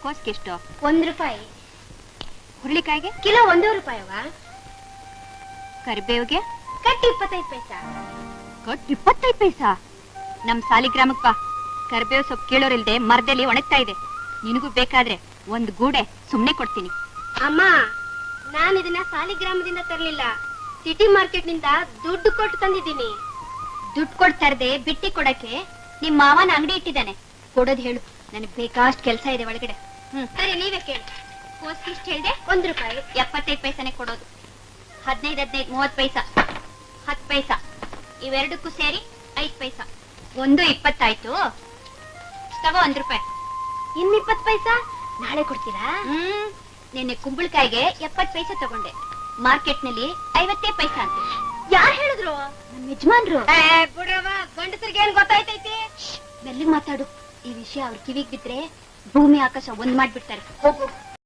ಕೋಸ್ಗೆ ಎಷ್ಟು? 1 ರೂಪಾಯಿ. ಹುರುಳಿಕಾಯಿಗೆ ಕಿಲೋ 1 ರೂಪಾಯಿವಾ? ಕರಿಬೇವಿಗೆ ಕಟ್ಟಿ 25 ಪೈಸಾ. ಕಟ್ 25 ಪೈಸಾ? ನಮ್ ಸಾಲಿಗ್ರಾಮಕ್ ಬಾ, ಕರಿಬೇವು ಸೊಪ್ಪು ಕೀಳೋರಿಲ್ದೆ ಮರದಲ್ಲಿ ಒಣಗ್ತಾ ಇದೆ. ನಿನಗೂ ಬೇಕಾದ್ರೆ ಒಂದ್ ಗೂಡೆ ಸುಮ್ನೆ ಕೊಡ್ತೀನಿ. ಅಮ್ಮ, ನಾನು ಇದನ್ನ ಸಾಲಿಗ್ರಾಮದಿಂದ ತರಲಿಲ್ಲ, ಸಿಟಿ ಮಾರ್ಕೆಟ್ ನಿಂದ ದುಡ್ಡು ಕೊಟ್ಟು ತಂದಿದ್ದೀನಿ. ದುಡ್ಡು ಕೊಡ್ತಾ ಇರದೆ ಬಿಟ್ಟಿ ಕೊಡಕ್ಕೆ ನಿಮ್ ಮಾವನ ಅಂಗಡಿ ಇಟ್ಟಿದ್ದಾನೆ. ಕೊಡೋದ್ ಹೇಳು, ನನಗ್ ಬೇಕಾಷ್ಟು ಕೆಲಸ ಇದೆ ಒಳಗಡೆ. ಸರಿ, ನೀವೇ ಕೇಳಿ. ಕೋಸ್ಗೆ ಇಷ್ಟು ಹೇಳ್ದೆ? 1 ರೂಪಾಯಿ. 75 ಪೈಸಾನೆ ಕೊಡೋದು. 15 15 30 ಪೈಸಾ, 10 ಪೈಸಾ, ಇವೆರಡಕ್ಕೂ ಸೇರಿ 5 ಪೈಸಾ. 1.20 ಆಯ್ತು. ತಗೋ 1 ರೂಪಾಯಿ. ಇನ್ನು 20 ಪೈಸಾ ನಾಳೆ ಕೊಡ್ತೀರಾ? ನಿನ್ನೆ ಕುಂಬಳಕಾಯಿಗೆ 70 ಪೈಸಾ ತಗೊಂಡೆ. ಮಾರ್ಕೆಟ್ ನಲ್ಲಿ 50 ಪೈಸಾ ಅಂತ. ಯಾರು ಹೇಳಿದ್ರು? ನಮ್ಮ ಯಜಮಾನ್ರು. ಬಿಡವ, ಗಂಡಸರಿಗೆ ಏನ್ ಗೊತ್ತಾಯ್ತೈತಿ? ಮೆಲ್ಲಿಗೆ ಮಾತಾಡು. ಈ ವಿಷಯ ಅವ್ರ ಕಿವಿಗ್ ಬಿದ್ರೆ ಭೂಮಿ ಆಕಾಶ ಒಂದ್ ಮಾಡ್ಬಿಡ್ತಾರೆ. ಹೋಗು.